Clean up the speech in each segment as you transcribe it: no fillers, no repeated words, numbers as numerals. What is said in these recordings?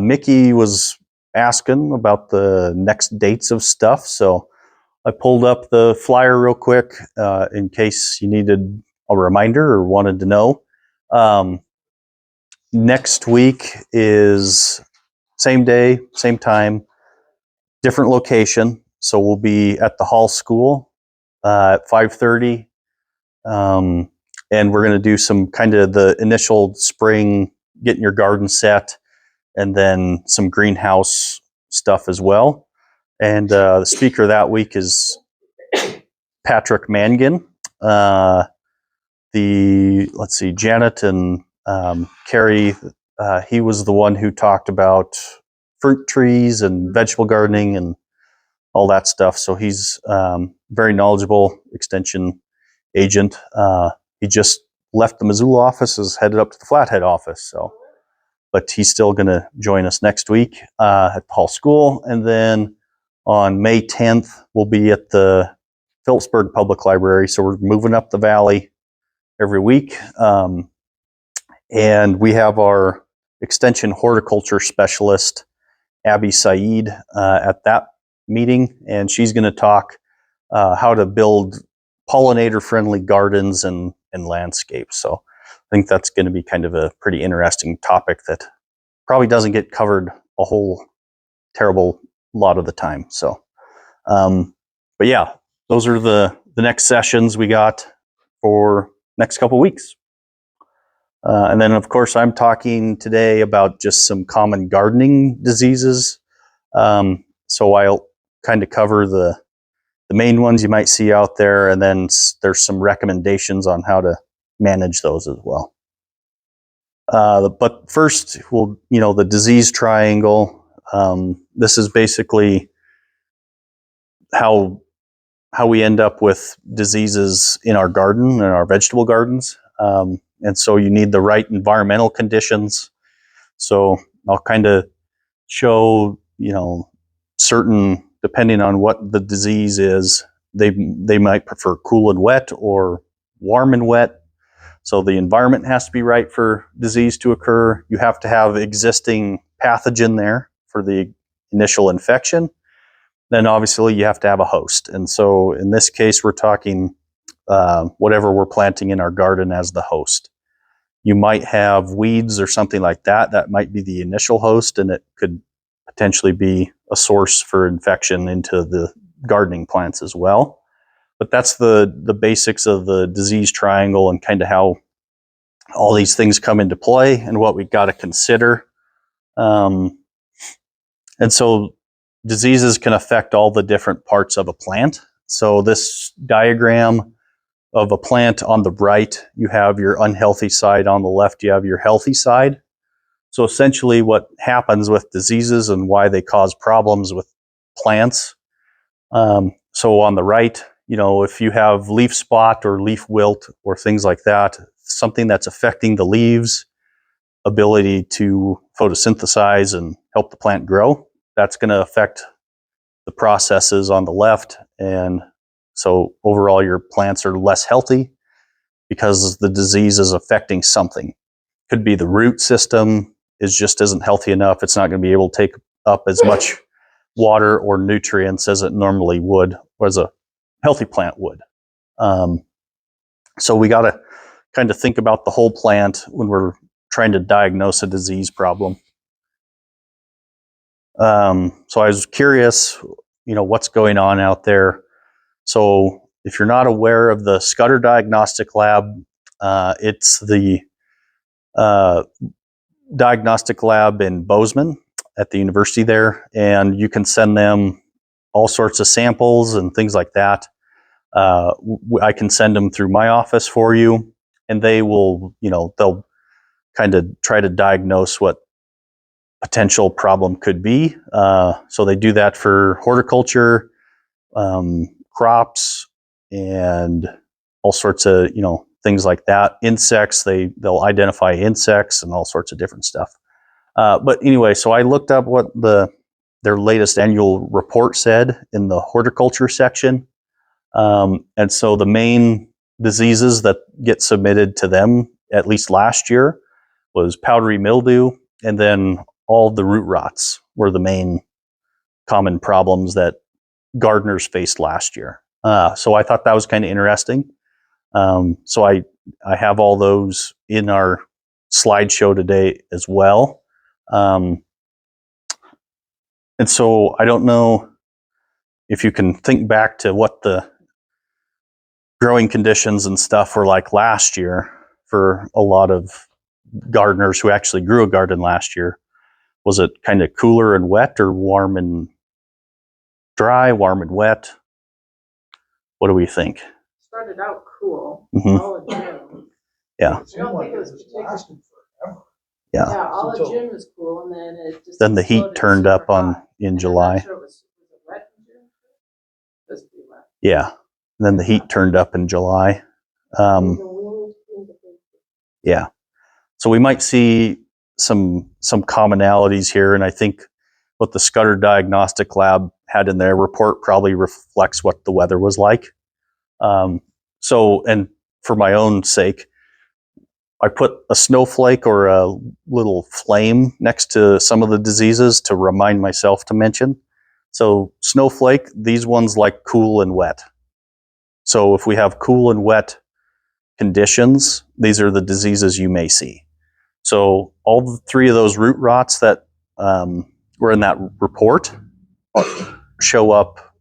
Mickey was asking about the next dates of stuff, so I pulled up the flyer real quick in case you needed a reminder or wanted to know. Next week is same day, same time, different location. So we'll be at the Hall School at 5:30, and we're going to do some kind of the initial spring, getting your garden set, and then some greenhouse stuff as well. And the speaker that week is Patrick Mangan. Let's see, Janet and Carrie, he was the one who talked about fruit trees and vegetable gardening and all that stuff. So he's very knowledgeable extension agent. He just left the Missoula office, is headed up to the Flathead office. So, but he's still going to join us next week at Hall School. And then on May 10th, we'll be at the Phillipsburg Public Library. So we're moving up the valley every week. And we have our extension horticulture specialist, Abby Saeed, at that meeting. And she's going to talk how to build pollinator-friendly gardens and landscapes. So I think that's going to be kind of a pretty interesting topic that probably doesn't get covered a whole terrible lot of the time. So, but yeah, those are the next sessions we got for next couple weeks. And then, of course, I'm talking today about just some common gardening diseases. So I'll kind of cover the main ones you might see out there, and then there's some recommendations on how to manage those as well. But first, the disease triangle. This is basically how we end up with diseases in our garden and our vegetable gardens. And so you need the right environmental conditions. So I'll kind of show, certain, depending on what the disease is, they might prefer cool and wet or warm and wet. So the environment has to be right for disease to occur. You have to have existing pathogen there for the initial infection. Then obviously you have to have a host. And so in this case, we're talking whatever we're planting in our garden as the host. You might have weeds or something like that. That might be the initial host, and it could potentially be a source for infection into the gardening plants as well. But that's the basics of the disease triangle and kind of how all these things come into play and what we've got to consider. And so diseases can affect all the different parts of a plant. So this diagram of a plant, on the right, you have your unhealthy side. On the left, you have your healthy side. So essentially what happens with diseases and why they cause problems with plants. So on the right, if you have leaf spot or leaf wilt or things like that, something that's affecting the leaves' ability to photosynthesize and help the plant grow, that's going to affect the processes on the left. And so overall, your plants are less healthy because the disease is affecting something. Could be the root system isn't healthy enough. It's not going to be able to take up as much water or nutrients as it normally would, or as a healthy plant would. So we got to kind of think about the whole plant when we're trying to diagnose a disease problem. So I was curious, what's going on out there. So if you're not aware of the Schutter Diagnostic Lab, it's the diagnostic lab in Bozeman at the university there, and you can send them all sorts of samples and things like that. I can send them through my office for you, and they will, they'll kind of try to diagnose what potential problem could be. So they do that for horticulture, crops, and all sorts of, things like that. Insects, they'll identify insects and all sorts of different stuff. But anyway, so I looked up what their latest annual report said in the horticulture section. And so the main diseases that get submitted to them, at least last year, was powdery mildew, and then all the root rots were the main common problems that gardeners faced last year. So I thought that was kind of interesting. So I have all those in our slideshow today as well. And so I don't know if you can think back to what the growing conditions and stuff were like last year for a lot of gardeners who actually grew a garden last year. Was it kind of cooler and wet, or warm and dry, warm and wet? What do we think? Started out cool, Mhm. all of June. Yeah. I don't think it was particularly. Yeah. Yeah, all of June was cool, and then it just. Then the heat exploded turned up super on hot. in And July. I'm not sure was it wet in June? It was pretty wet. Yeah. And then the heat turned up in July. Yeah. So we might see some commonalities here, and I think what the Schutter Diagnostic Lab had in their report probably reflects what the weather was like. So, and for my own sake, I put a snowflake or a little flame next to some of the diseases to remind myself to mention. So snowflake, these ones like cool and wet. So if we have cool and wet conditions, these are the diseases you may see. So all the three of those root rots that were in that report show up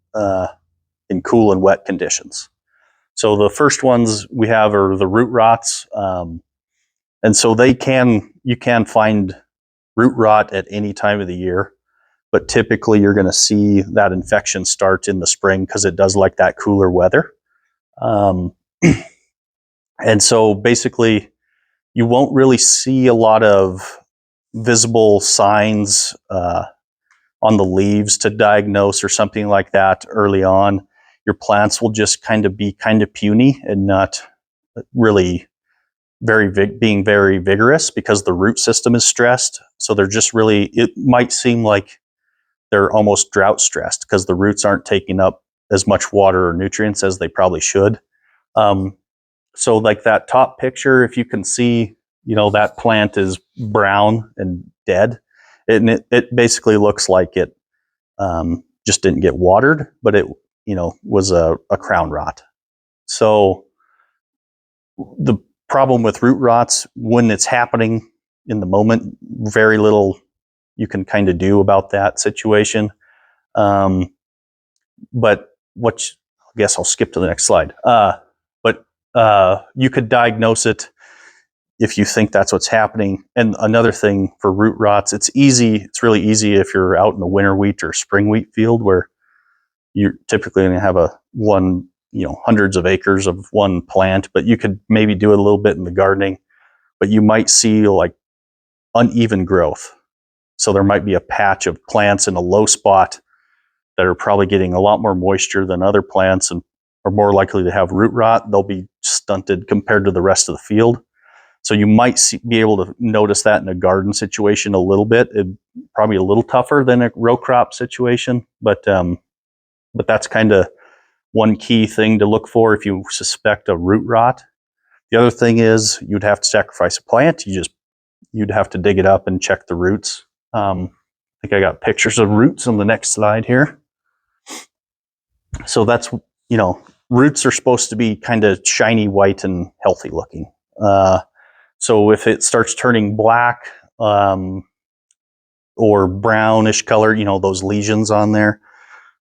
in cool and wet conditions. So the first ones we have are the root rots. And so you can find root rot at any time of the year, but typically you're going to see that infection start in the spring because it does like that cooler weather. And so basically you won't really see a lot of visible signs on the leaves to diagnose or something like that early on. Your plants will just be kind of puny and not really being very vigorous because the root system is stressed. So they're just really, it might seem like they're almost drought stressed because the roots aren't taking up as much water or nutrients as they probably should. So like that top picture, if you can see, that plant is brown and dead. And it basically looks like it just didn't get watered, but it, was a crown rot. So the problem with root rots, when it's happening in the moment, very little you can kind of do about that situation. But I guess I'll skip to the next slide. But you could diagnose it if you think that's what's happening. And another thing for root rots, it's really easy if you're out in a winter wheat or spring wheat field where you're typically going to have hundreds of acres of one plant, but you could maybe do it a little bit in the gardening, but you might see like uneven growth. So there might be a patch of plants in a low spot that are probably getting a lot more moisture than other plants and are more likely to have root rot. They'll be stunted compared to the rest of the field. So you might be able to notice that in a garden situation a little bit. It's probably a little tougher than a row crop situation, but that's kind of one key thing to look for if you suspect a root rot. The other thing is you'd have to sacrifice a plant. You'd have to dig it up and check the roots. I think I got pictures of roots on the next slide here. So that's, roots are supposed to be kind of shiny white and healthy looking. So if it starts turning black or brownish color, those lesions on there,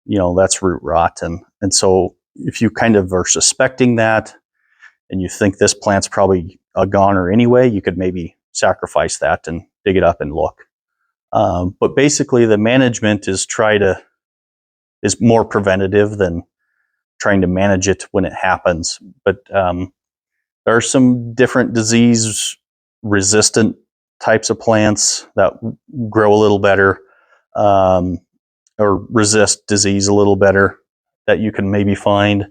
that's root rot. And so if you kind of are suspecting that and you think this plant's probably a goner anyway, you could maybe sacrifice that and dig it up and look. But basically the management is more preventative than trying to manage it when it happens. But there are some different disease resistant types of plants that grow a little better or resist disease a little better that you can maybe find.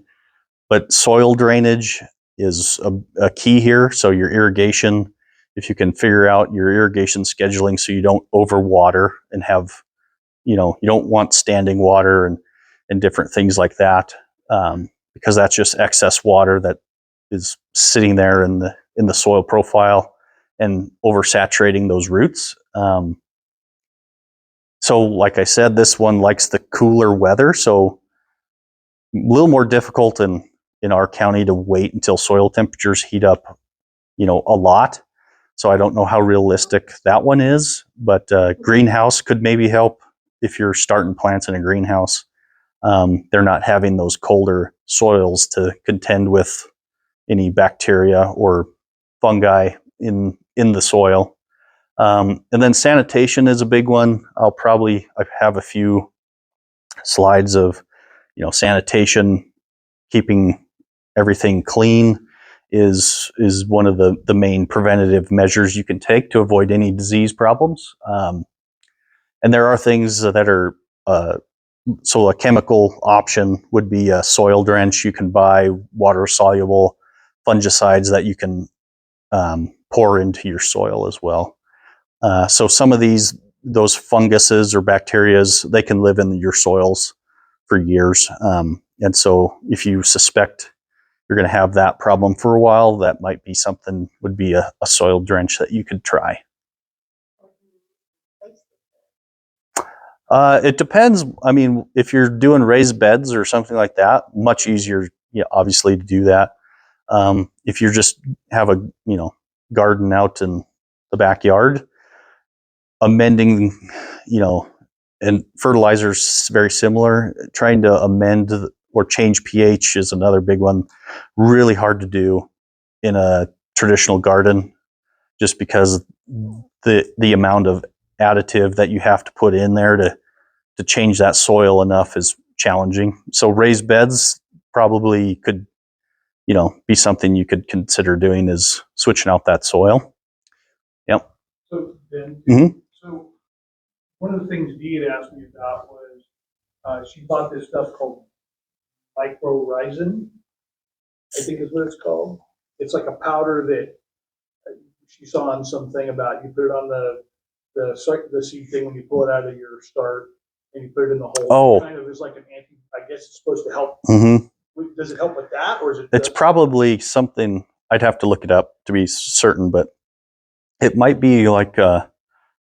But soil drainage is a key here. So your irrigation, if you can figure out your irrigation scheduling so you don't overwater and have, you don't want standing water and different things like that, because that's just excess water that is sitting there in the soil profile and oversaturating those roots. So like I said, this one likes the cooler weather, so a little more difficult in our county to wait until soil temperatures heat up, a lot. So I don't know how realistic that one is, but greenhouse could maybe help if you're starting plants in a greenhouse. They're not having those colder soils to contend with any bacteria or fungi in the soil. And then sanitation is a big one. I have a few slides of, sanitation, keeping everything clean is one of the main preventative measures you can take to avoid any disease problems. And there are things that are, so a chemical option would be a soil drench. You can buy water soluble fungicides that you can pour into your soil as well. So some of those funguses or bacterias, they can live in your soils for years. And so if you suspect you're going to have that problem for a while, that might be something, would be a soil drench that you could try. It depends. I mean, if you're doing raised beds or something like that, much easier, obviously, to do that. If you just have a, garden out in the backyard, amending, and fertilizer's very similar. Trying to amend or change pH is another big one. Really hard to do in a traditional garden, just because the amount of additive that you have to put in there to change that soil enough is challenging. So raised beds probably could, be something you could consider doing, is switching out that soil. Yep. So Ben, Mhm. so one of the things Dee had asked me about was she bought this stuff called microrhizin, I think is what it's called. It's like a powder that she saw on something about, you put it on the seed thing when you pull it out of your start, and you put it in the hole. Oh. It kind of is like an anti. I guess it's supposed to help. Mm-hmm. Does it help with that, or is it? It's probably something, I'd have to look it up to be certain, but it might be like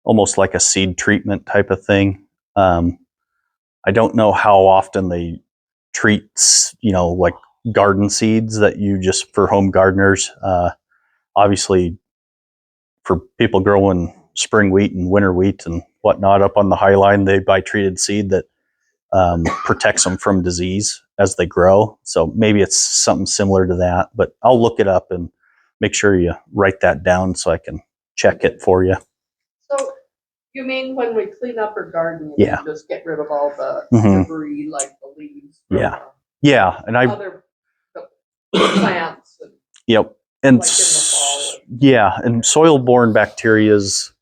almost like a seed treatment type of thing. I don't know how often they treat, like garden seeds that you just for home gardeners. Obviously, for people growing spring wheat and winter wheat and whatnot up on the high line, they buy treated seed that protects them from disease as they grow. So maybe it's something similar to that, but I'll look it up and make sure you write that down so I can check it for you. So you mean when we clean up our garden, Yeah. you just get rid of all the debris, like the leaves? Yeah. Yeah. And other plants. And yep. And like in the fall. Yeah. And soil-borne bacterias,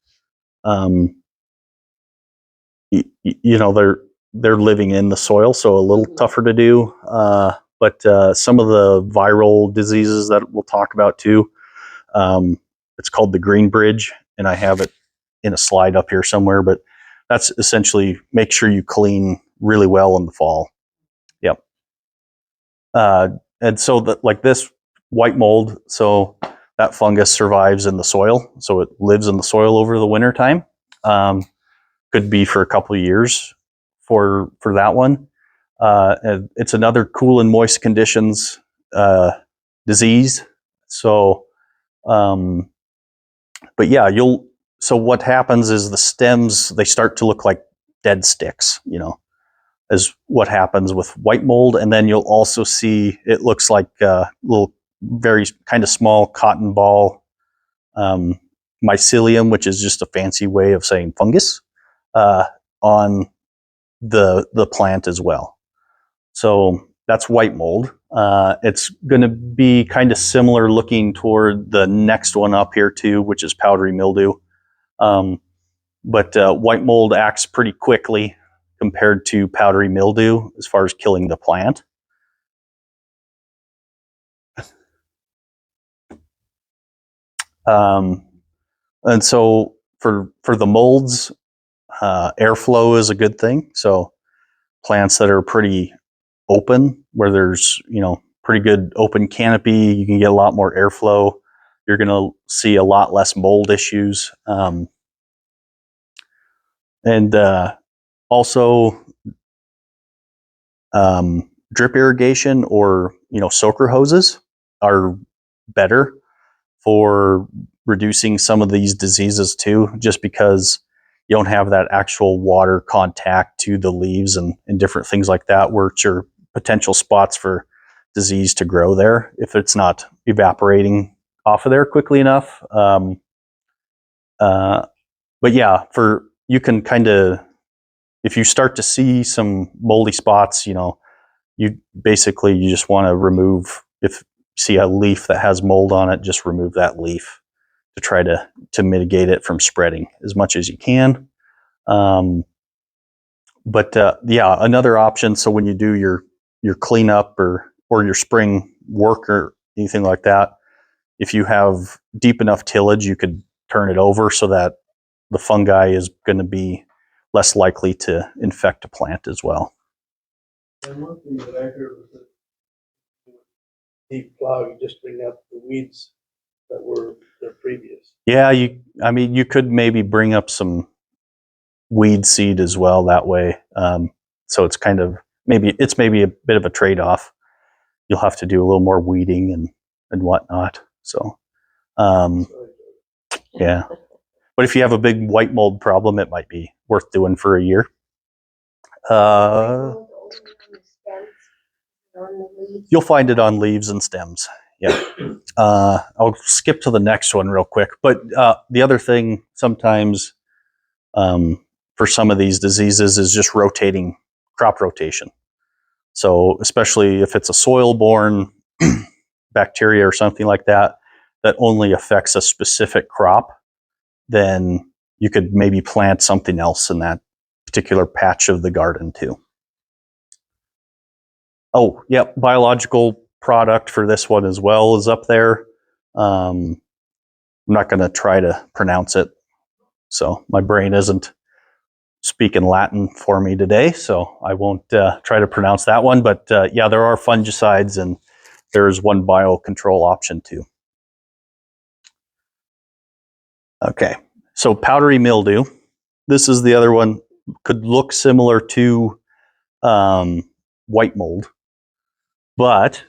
they're living in the soil, so a little tougher to do. But some of the viral diseases that we'll talk about too, it's called the green bridge, and I have it in a slide up here somewhere, but that's essentially make sure you clean really well in the fall. Yep. And so like this white mold, so that fungus survives in the soil, so it lives in the soil over the winter time. Could be for a couple of years for that one. And it's another cool and moist conditions disease. So, but yeah, so what happens is the stems, they start to look like dead sticks, is what happens with white mold. And then you'll also see, it looks like a little, very kind of small cotton ball mycelium, which is just a fancy way of saying fungus, on the plant as well. So that's white mold. It's going to be kind of similar looking toward the next one up here too, which is powdery mildew. But white mold acts pretty quickly compared to powdery mildew as far as killing the plant. And so for the molds, airflow is a good thing. So plants that are pretty open, where there's, pretty good open canopy, you can get a lot more airflow. You're going to see a lot less mold issues. And Also, drip irrigation or soaker hoses are better for reducing some of these diseases too, just because you don't have that actual water contact to the leaves and different things like that, which are potential spots for disease to grow there if it's not evaporating off of there quickly enough. But yeah, you can kind of, if you start to see some moldy spots, you just want to remove, if you see a leaf that has mold on it, just remove that leaf to try to mitigate it from spreading as much as you can. But yeah, another option. So when you do your cleanup or your spring work or anything like that, if you have deep enough tillage, you could turn it over so that the fungi is going to be less likely to infect a plant as well. And one thing that I heard was that deep plow, you just bring up the weeds that were there previous. Yeah, you could maybe bring up some weed seed as well that way. So it's kind of maybe a bit of a trade-off. You'll have to do a little more weeding and whatnot. So yeah. But if you have a big white mold problem, it might be worth doing for a year. You'll find it on leaves and stems. Yeah. I'll skip to the next one real quick. But the other thing sometimes for some of these diseases is just rotating, crop rotation. So especially if it's a soil-borne bacteria or something like that only affects a specific crop, then you could maybe plant something else in that particular patch of the garden too. Oh, yep, biological product for this one as well is up there. I'm not going to try to pronounce it, so my brain isn't speaking Latin for me today, so I won't try to pronounce that one. But yeah, there are fungicides, and there's one biocontrol option too. Okay, so powdery mildew. This is the other one. Could look similar to white mold, but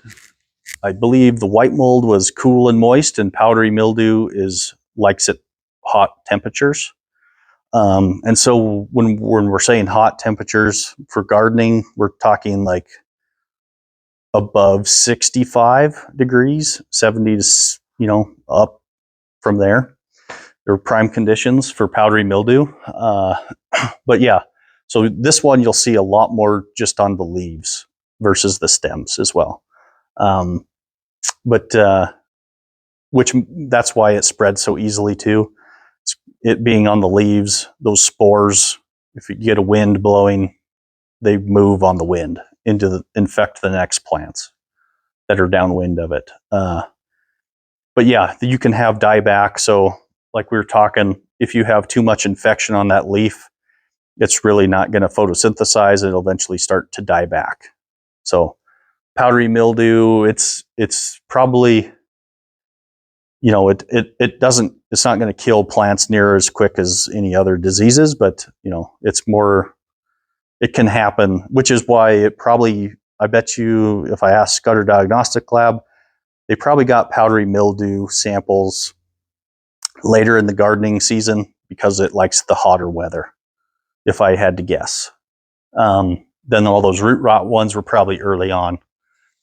I believe the white mold was cool and moist, and powdery mildew likes it hot temperatures. And so when we're saying hot temperatures for gardening, we're talking like above 65 degrees, 70 to up from there. They're prime conditions for powdery mildew. But yeah, so this one you'll see a lot more just on the leaves versus the stems as well. But that's why it spreads so easily too. It being on the leaves, those spores, if you get a wind blowing, they move on the wind infect the next plants that are downwind of it. But yeah, you can have dieback. So like we were talking, if you have too much infection on that leaf, it's really not going to photosynthesize. It'll eventually start to die back. So powdery mildew, it's probably, it's not going to kill plants near as quick as any other diseases, but it can happen, which is why I bet you if I asked Schutter Diagnostic Lab, they probably got powdery mildew samples later in the gardening season because it likes the hotter weather, if I had to guess. Then all those root rot ones were probably early on,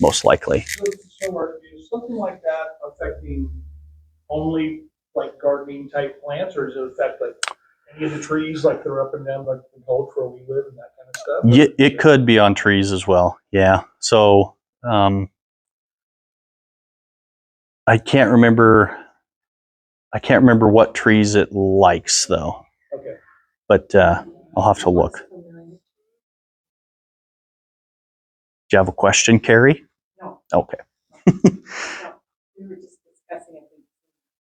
most likely. So Mark, is something like that affecting only like gardening type plants, or does it affect like any of the trees, like they're up and down like the gulch where we live and that kind of stuff? Yeah, it could be on trees as well. Yeah. So I can't remember what trees it likes though. Okay. But I'll have to look. Do you have a question, Carrie? No. Okay. No, we were just discussing it.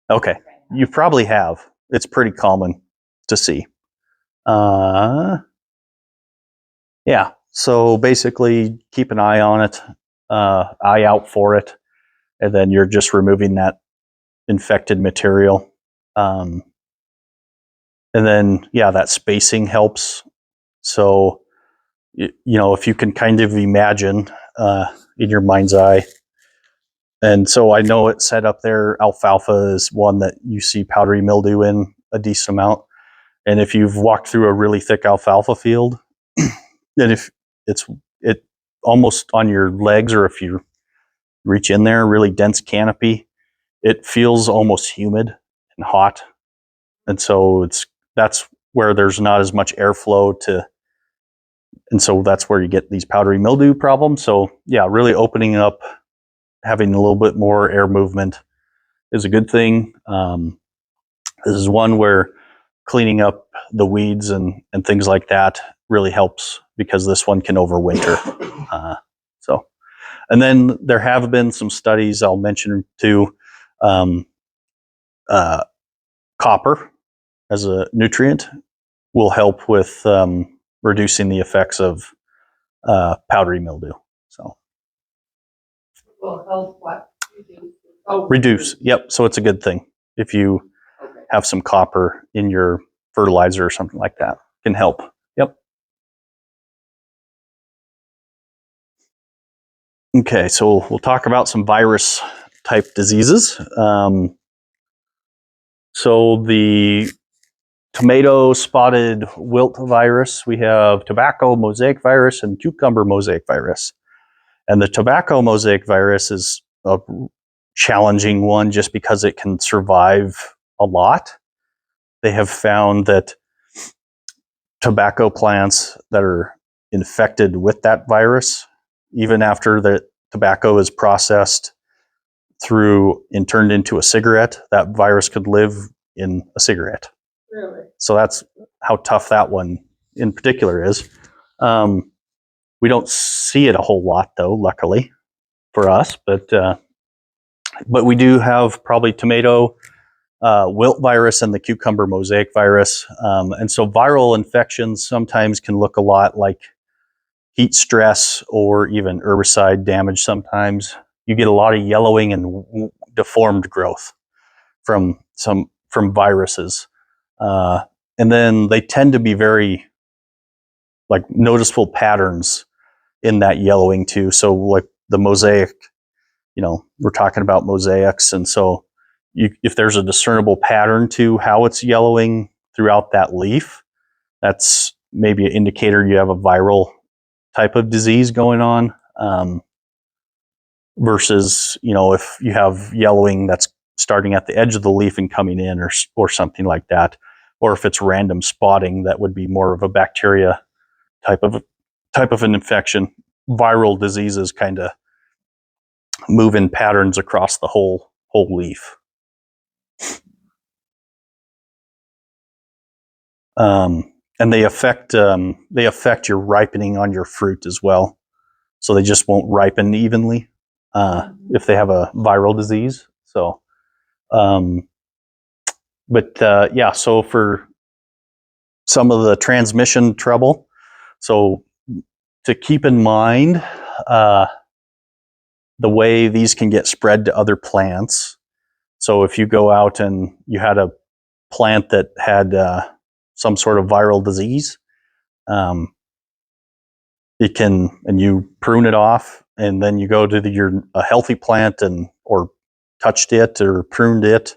Okay. You probably have. It's pretty common to see. Yeah. So basically, keep an eye on it, eye out for it, and then you're just removing that infected material. And then, yeah, that spacing helps. So, if you can kind of imagine in your mind's eye. And so I know it's set up there. Alfalfa is one that you see powdery mildew in a decent amount. And if you've walked through a really thick alfalfa field, then if it almost on your legs, or if you reach in there, really dense canopy, it feels almost humid and hot. And so that's where there's not as much airflow and so that's where you get these powdery mildew problems. So yeah, really opening up, having a little bit more air movement is a good thing. This is one where cleaning up the weeds and things like that really helps, because this one can overwinter. And then there have been some studies I'll mention too. Copper as a nutrient will help with reducing the effects of powdery mildew. So Will help what? reduce. Yep. So it's a good thing if you Okay. have some copper in your fertilizer or something like that. Can help. Yep. Okay, so we'll talk about some virus type diseases. So the tomato spotted wilt virus, we have tobacco mosaic virus and cucumber mosaic virus. And the tobacco mosaic virus is a challenging one just because it can survive a lot. They have found that tobacco plants that are infected with that virus, even after the tobacco is processed through and turned into a cigarette, that virus could live in a cigarette. Really? So that's how tough that one in particular is. We don't see it a whole lot, though, luckily for us. But we do have probably tomato wilt virus and the cucumber mosaic virus. And so viral infections sometimes can look a lot like heat stress or even herbicide damage. Sometimes you get a lot of yellowing and deformed growth from viruses. And then they tend to be very like noticeable patterns in that yellowing too. So like the mosaic, we're talking about mosaics. And so if there's a discernible pattern to how it's yellowing throughout that leaf, that's maybe an indicator you have a viral type of disease going on. Versus, if you have yellowing that's starting at the edge of the leaf and coming in or something like that, or if it's random spotting, that would be more of a bacteria type of an infection. Viral diseases kind of move in patterns across the whole leaf. And they affect your ripening on your fruit as well. So they just won't ripen evenly if they have a viral disease. So, yeah. So for some of the transmission trouble, so to keep in mind the way these can get spread to other plants. So if you go out and you had a plant that had some sort of viral disease, it can, and you prune it off, and then you go to a healthy plant or touched it or pruned it,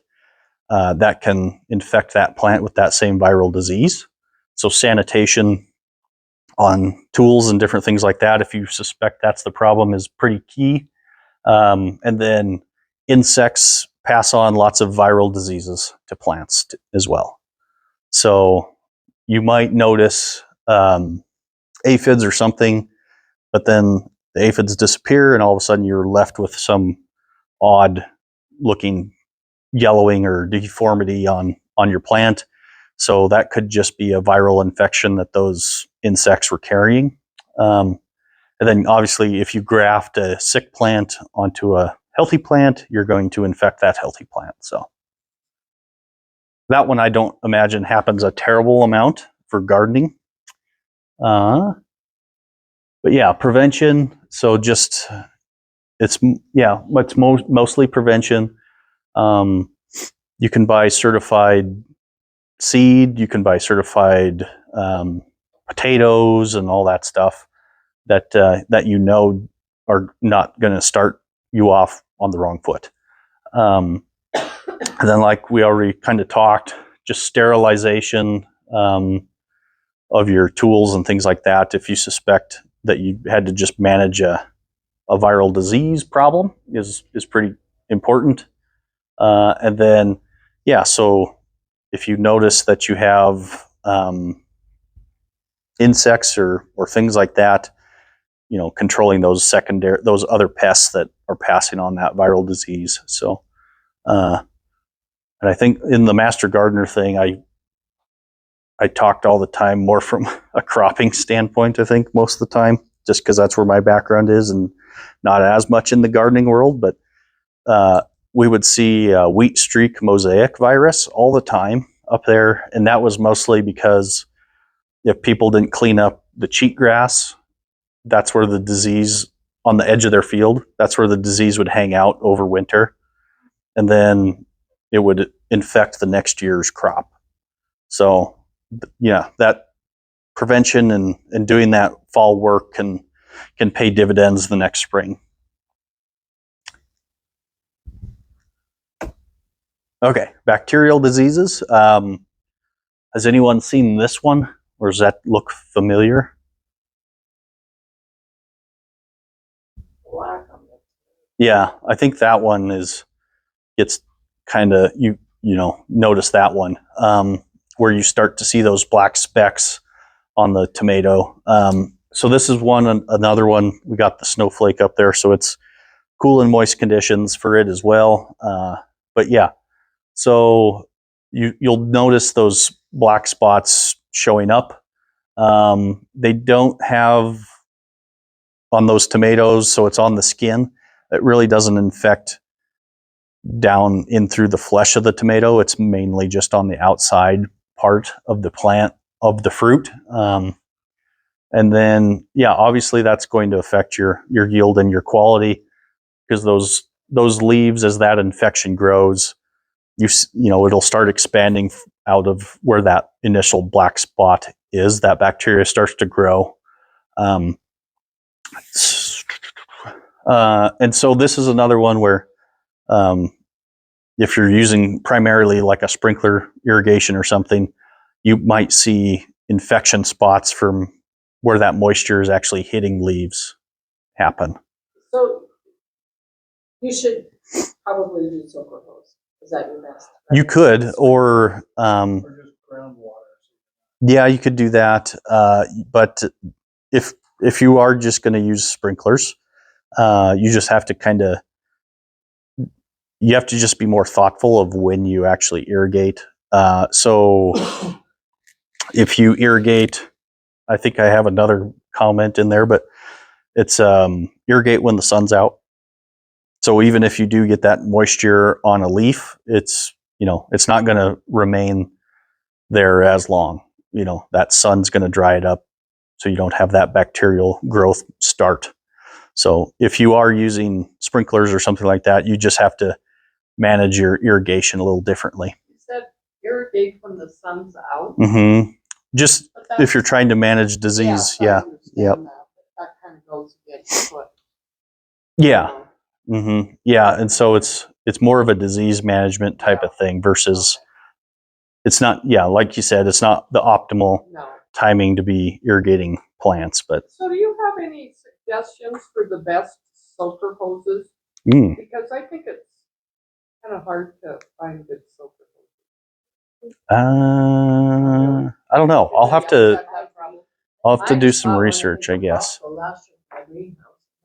that can infect that plant with that same viral disease. So sanitation on tools and different things like that, if you suspect that's the problem, is pretty key. And then insects pass on lots of viral diseases to plants as well. So you might notice aphids or something, but then the aphids disappear and all of a sudden you're left with some odd looking yellowing or deformity on your plant. So that could just be a viral infection that those insects were carrying. And then obviously if you graft a sick plant onto a healthy plant, you're going to infect that healthy plant. So that one I don't imagine happens a terrible amount for gardening. But yeah, prevention. So it's mostly prevention. You can buy certified seed. You can buy certified potatoes and all that stuff that are not going to start you off on the wrong foot. And then, like we already kind of talked, just sterilization of your tools and things like that. If you suspect that you had to just manage a viral disease problem is pretty important. And then, so if you notice that you have insects or things like that, controlling those other pests that are passing on that viral disease. So, and I think in the Master Gardener thing, I talked all the time more from a cropping standpoint, I think, most of the time, just because that's where my background is and not as much in the gardening world. But we would see wheat streak mosaic virus all the time up there. And that was mostly because if people didn't clean up the cheatgrass, that's where the disease on the edge of their field, that's where the disease would hang out over winter. And then it would infect the next year's crop. So, that prevention and doing that fall work can pay dividends the next spring. Okay, bacterial diseases. Has anyone seen this one, or does that look familiar? Black on it. Yeah, I think that one gets kind of, notice that one, where you start to see those black specks on the tomato. So this is another one. We got the snowflake up there, so it's cool and moist conditions for it as well. But yeah, so you'll notice those black spots showing up. They don't have on those tomatoes, so it's on the skin. It really doesn't infect down in through the flesh of the tomato. It's mainly just on the outside part of the plant of the fruit. And then, obviously that's going to affect your yield and your quality, because those leaves, as that infection grows, it'll start expanding out of where that initial black spot is. That bacteria starts to grow. And so this is another one where if you're using primarily like a sprinkler irrigation or something, you might see infection spots from where that moisture is actually hitting leaves happen. So you should probably use soaker hose. Is that your best? You could, or Or just groundwater. yeah, you could do that. But if you are just going to use sprinklers, you just have to you have to just be more thoughtful of when you actually irrigate. So if you irrigate, I think I have another comment in there, but it's irrigate when the sun's out. So even if you do get that moisture on a leaf, it's not going to remain there as long. That sun's going to dry it up, so you don't have that bacterial growth start. So if you are using sprinklers or something like that, you just have to manage your irrigation a little differently. You said irrigate when the sun's out. Mm-hmm. Just if you're trying to manage disease, Yep. That kind of goes against what. Yeah. Mm-hmm. Yeah, and so it's more of a disease management type of thing versus it's not. Yeah, like you said, it's not the optimal timing to be irrigating plants. But so, do you have any suggestions for the best soaker hoses? Because I think it's kind of hard to find good soaker hoses. I don't know. I'll have to do some research, I guess.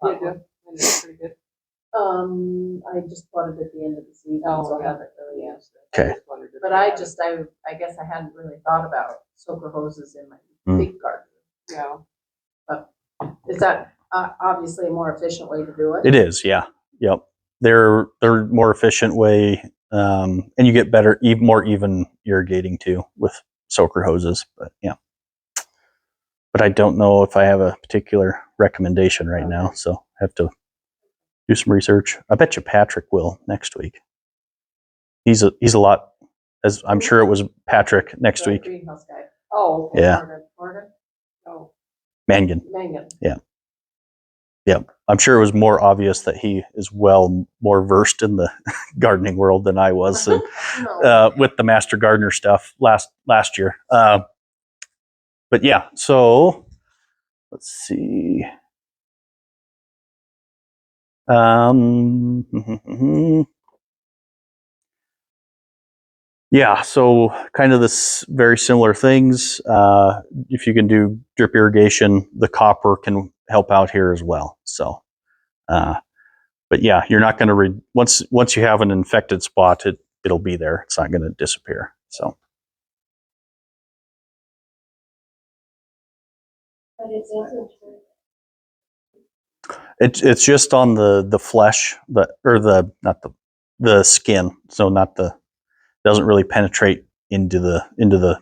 Yeah, it's pretty good. I just bought it at the end of the season, so I haven't really used it. Okay. But I guess I hadn't really thought about soaker hoses in my big garden. Yeah. But is that obviously a more efficient way to do it? It is, yeah. Yep. They're more efficient way, and you get better, more even irrigating too with soaker hoses. But yeah. But I don't know if I have a particular recommendation right now, so I have to do some research. I bet you Patrick will next week. He's a lot, as I'm sure it was Patrick next week. Greenhouse guy. Oh, Yeah. Morgan. Mangan. Mangan. Yeah, I'm sure it was more obvious that he is more versed in the gardening world than I was, and, No. with the Master Gardener stuff last year. But yeah, so let's see. Yeah, so kind of this very similar things. If you can do drip irrigation, the copper can help out here as well. So, but yeah, you're not going to once you have an infected spot, it'll be there. It's not going to disappear. So. But it doesn't. It's just on the flesh, or the skin. So doesn't really penetrate into the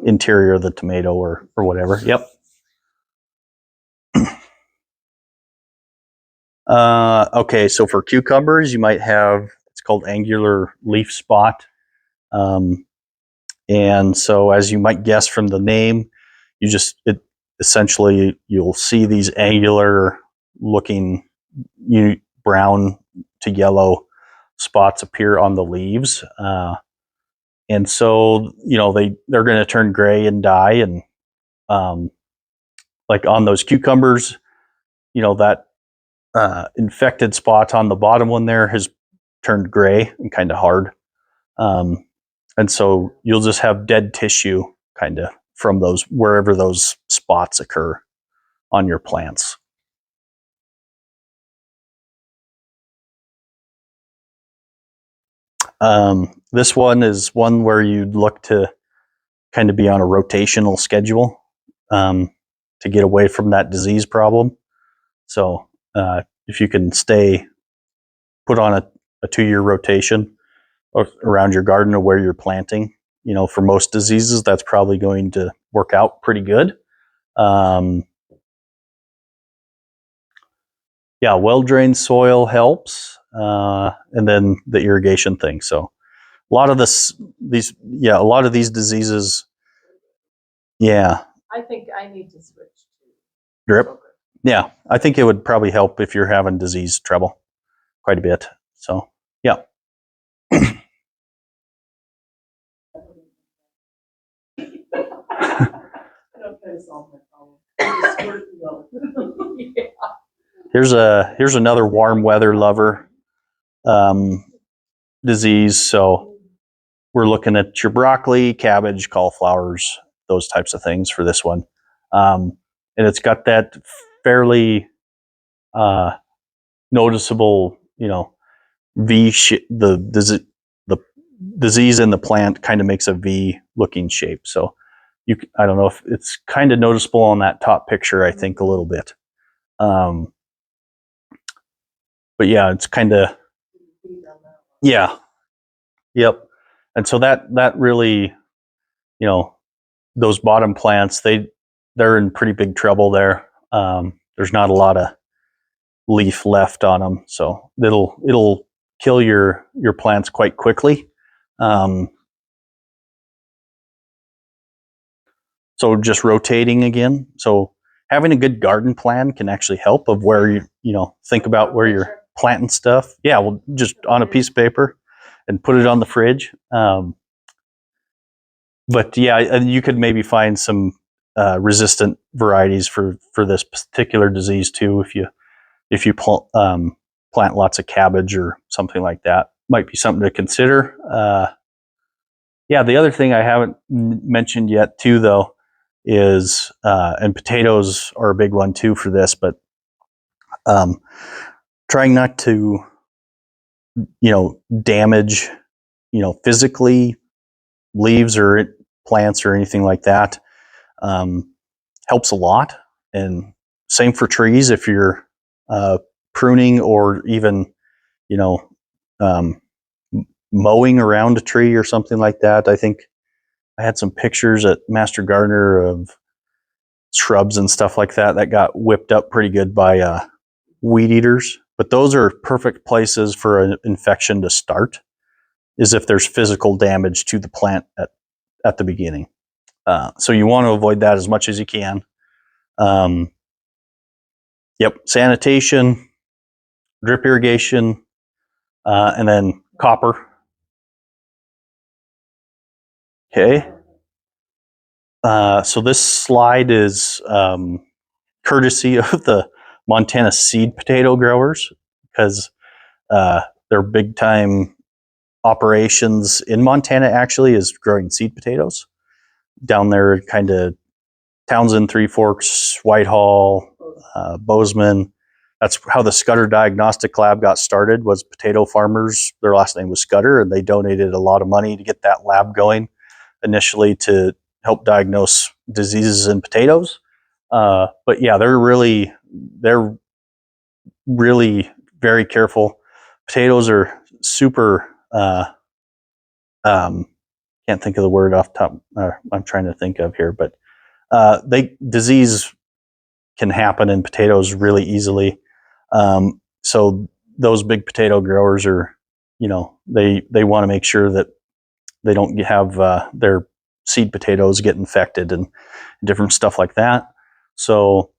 interior of the tomato or whatever. Yep. Okay, so for cucumbers, you might have, it's called angular leaf spot. And so as you might guess from the name, essentially you'll see these angular looking brown to yellow spots appear on the leaves. And so, they're going to turn gray and die. And like on those cucumbers, that infected spot on the bottom one there has turned gray and kind of hard. And so you'll just have dead tissue kind of from wherever those spots occur on your plants. This one is one where you'd look to kind of be on a rotational schedule to get away from that disease problem. So if you can put on a 2-year rotation around your garden or where you're planting, for most diseases, that's probably going to work out pretty good. Yeah, well-drained soil helps, and then the irrigation thing. So a lot of a lot of these diseases, yeah. I think I need to switch to Drip. Courier. Yeah, I think it would probably help if you're having disease trouble quite a bit. So, yeah. Here's another warm weather lover disease. So we're looking at your broccoli, cabbage, cauliflowers, those types of things for this one. And it's got that fairly noticeable, V shape. The disease in the plant kind of makes a V looking shape. So I don't know if it's kind of noticeable on that top picture, I think a little bit. But yeah, it's kind of, yeah. Yep. And so that really, those bottom plants, they're in pretty big trouble there. There's not a lot of leaf left on them. So it'll kill your plants quite quickly. So just rotating again. So having a good garden plan can actually help of where you think about where you're planting stuff. Yeah, well, just on a piece of paper and put it on the fridge. But yeah, and you could maybe find some resistant varieties for this particular disease too. If you plant lots of cabbage or something like that, might be something to consider. Yeah, the other thing I haven't mentioned yet too, though, is and potatoes are a big one too for this, but trying not to damage physically leaves or plants or anything like that helps a lot. And same for trees. If you're pruning or even mowing around a tree or something like that, I think I had some pictures at Master Gardener of shrubs and stuff like that got whipped up pretty good by weed eaters. But those are perfect places for an infection to start, is if there's physical damage to the plant at the beginning. So you want to avoid that as much as you can. Yep, sanitation, drip irrigation, and then copper. Okay. So this slide is courtesy of the Montana seed potato growers, because their big time operations in Montana actually is growing seed potatoes. Down there, kind of Townsend, Three Forks, Whitehall, Bozeman. That's how the Schutter Diagnostic Lab got started, was potato farmers. Their last name was Schutter, and they donated a lot of money to get that lab going initially to help diagnose diseases in potatoes. But yeah, they're really very careful. Potatoes are super, can't think of the word off the top, I'm trying to think of here, but disease can happen in potatoes really easily. So those big potato growers are, they want to make sure that they don't have their seed potatoes get infected and different stuff like that. So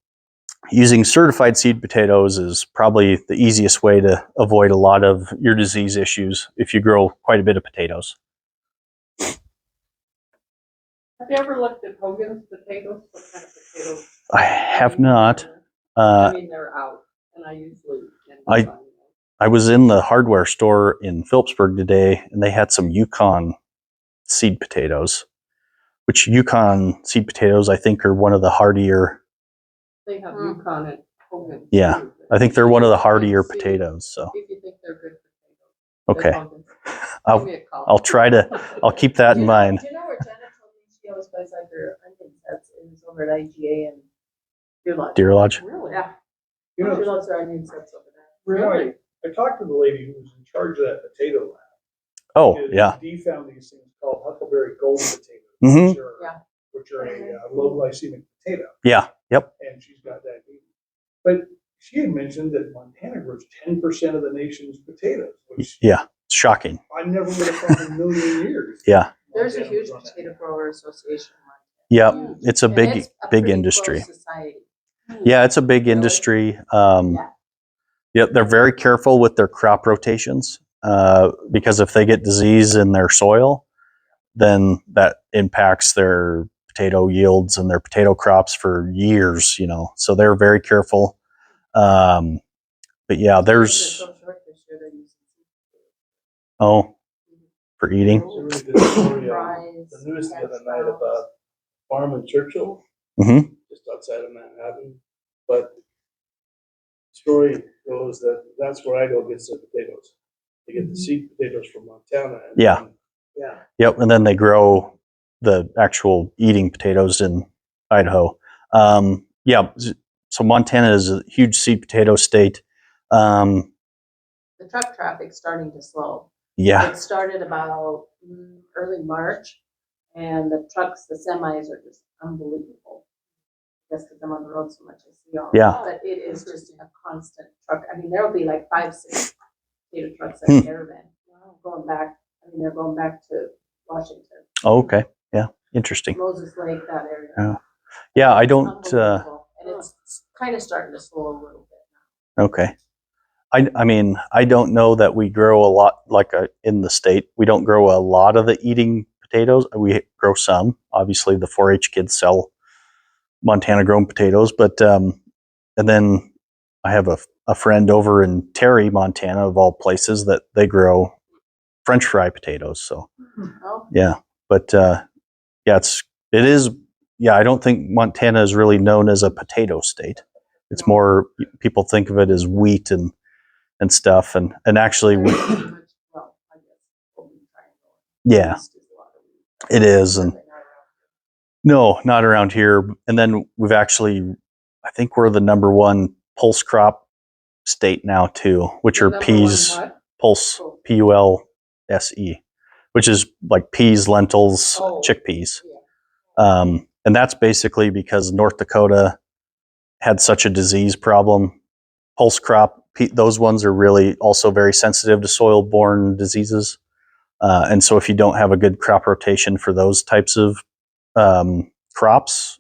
using certified seed potatoes is probably the easiest way to avoid a lot of your disease issues if you grow quite a bit of potatoes. Have you ever looked at Hogan's potatoes? What kind of potatoes? I have not. I mean, they're out, and I usually end up buying them. I was in the hardware store in Phillipsburg today, and they had some Yukon seed potatoes, which Yukon seed potatoes I think are one of the hardier. They have Yukon and Hogan. Yeah, too, I think they're one of the hardier see potatoes. So if you think they're good potatoes. okay, Hogan's. I'll Give me a call. I'll try to. I'll keep that in mind. Do you know where Jenna told me she always buys like her onion sets? It was over at IGA and Deer Lodge. Deer Lodge. Really? Yeah, You she know, loves her onion sets over there. Really? I talked to the lady who was in charge of that potato lab. Oh Because yeah. Dee found these things called Huckleberry Gold potatoes, Mhm. which are a low glycemic potato, Yeah. Yep. and she's got diabetes. But she had mentioned that Montana grows 10% of the nation's potatoes, which Yeah. It's shocking. I never would have thought in a million years. Yeah. There's a Montana huge was on that. potato grower association. Yeah. It's a And big it's a big pretty industry. close society. Yeah, it's a big industry. Yeah. Yeah, they're very careful with their crop rotations because if they get disease in their soil, then that impacts their potato yields and their potato crops for years. So they're very careful. But yeah, They're there's so short this year, they're using for eating. It's a really good story. fries. The news the other hash night browns. about farm in Churchill, Mm-hmm. just outside of Manhattan. But story goes that that's where Idaho gets their potatoes. They get the seed potatoes from Montana. And Yeah. then- yeah. Yep, and then they grow the actual eating potatoes in Idaho. Yeah, so Montana is a huge seed potato state. The truck traffic's starting to slow. Yeah, It started about early March, and the trucks, the semis are just unbelievable. Just because I'm on the road so much, I see all. Yeah. But it is just a constant truck. I mean, there'll be like 5-6 potato trucks at a caravan going back. I mean, they're going back to Washington, oh, okay, yeah, interesting. Moses Lake, that area. Yeah, I It's don't. unbelievable. And it's kind of starting to slow a little bit. Okay, I mean, I don't know that we grow a lot in the state. We don't grow a lot of the eating potatoes. We grow some. Obviously, the 4-H kids sell Montana grown potatoes, but and then I have a friend over in Terry, Montana, of all places, that they grow French fry potatoes. So Oh, yeah, but yeah, it is. Yeah, I don't think Montana is really known as a potato state. It's more, people think of it as wheat and stuff, and actually, very much, well, I guess, Golden Triangle. yeah, East is a lot of wheat. it is, and But not around. no, not around here. And then we've actually, I think we're the number one pulse crop state now too, which The are number peas, one what? pulse, PULSE, which is like peas, lentils, Oh. chickpeas. Yeah. And that's basically because North Dakota had such a disease problem. Pulse crop, those ones are really also very sensitive to soil-borne diseases. And so if you don't have a good crop rotation for those types of crops,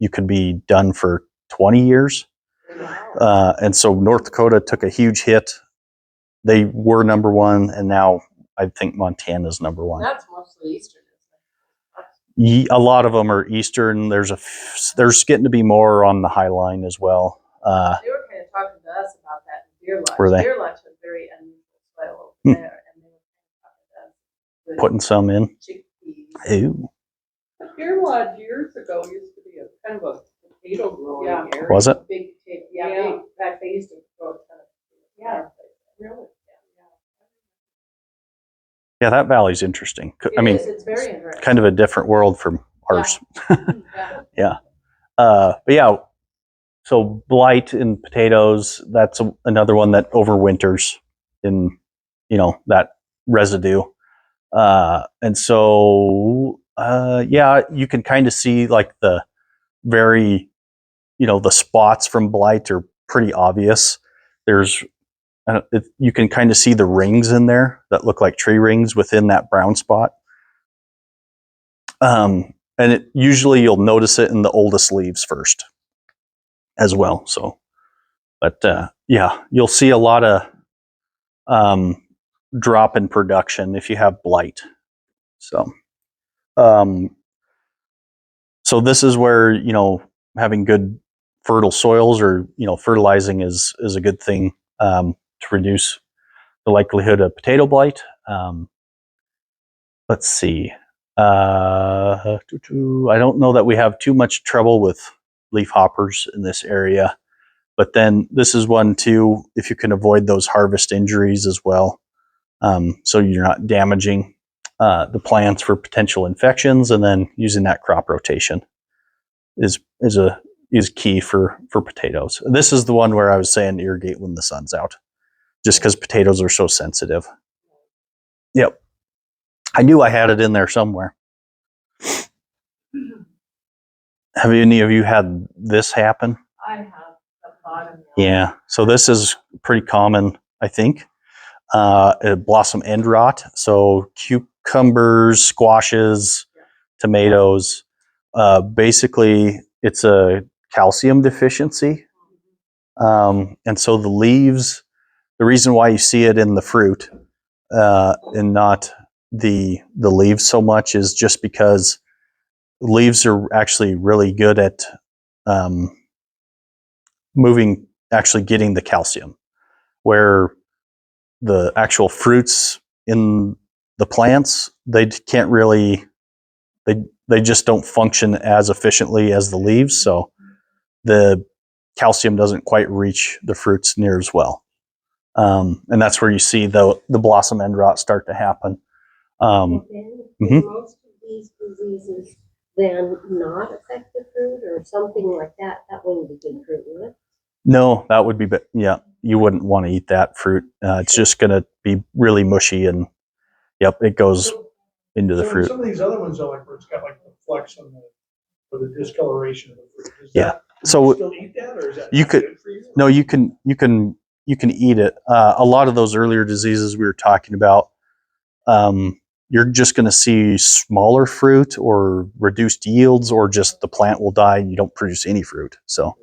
you could be done for 20 years. And so North Dakota took a huge hit. They were number one, and now I think Montana's number one. That's mostly Eastern, isn't it? A lot of them are Eastern. There's getting to be more on the High Line as well. They were kind of talking to us about that in Deer Lodge. Were they? Deer Lodge has very unusual soil over there, and they were talking to us with Putting some in. chickpeas. Ooh. Deer Lodge years ago used to be a kind of a potato growing Yeah. area. Was it? Big potato. Yeah, Yeah. big. In fact, they used to grow a ton of potatoes. Yeah. Really? Yeah, that valley's interesting. I mean, it's very interesting. kind of a different world from ours. Yeah. But yeah, so blight in potatoes, that's another one that overwinters in, that residue. And so, yeah, you can kind of see like the very, the spots from blight are pretty obvious. There's, you can kind of see the rings in there that look like tree rings within that brown spot. And usually you'll notice it in the oldest leaves first as well. So, but yeah, you'll see a lot of drop in production if you have blight. So, so this is where, having good fertile soils or, fertilizing is a good thing to reduce the likelihood of potato blight. Let's see. I don't know that we have too much trouble with leaf hoppers in this area, but then this is one too, if you can avoid those harvest injuries as well. So you're not damaging the plants for potential infections, and then using that crop rotation is key for potatoes. This is the one where I was saying irrigate when the sun's out, just because potatoes are so sensitive. Yep. I knew I had it in there somewhere. Have any of you had this happen? I have the bottom. Yeah. So this is pretty common, I think. Blossom end rot. So cucumbers, squashes, tomatoes. Basically, it's a calcium deficiency. And so the leaves, the reason why you see it in the fruit and not the leaves so much is just because leaves are actually really good at getting the calcium, where the actual fruits in the plants, they can't really, they just don't function as efficiently as the leaves. So the calcium doesn't quite reach the fruits near as well. And that's where you see the blossom end rot start to happen. Most of these diseases then not affect the fruit or something like that. That wouldn't be good fruit, would it? No, that would be, yeah, you wouldn't want to eat that fruit. It's just going to be really mushy, and yep, it goes into the fruit. Some of these other ones are like where it's got like the flecks on or the discoloration of the fruit. Yeah. Can you still eat that, or is that you could, good for you? no, you can eat it. A lot of those earlier diseases we were talking about, you're just going to see smaller fruit or reduced yields, or just the plant will die and you don't produce any fruit. So,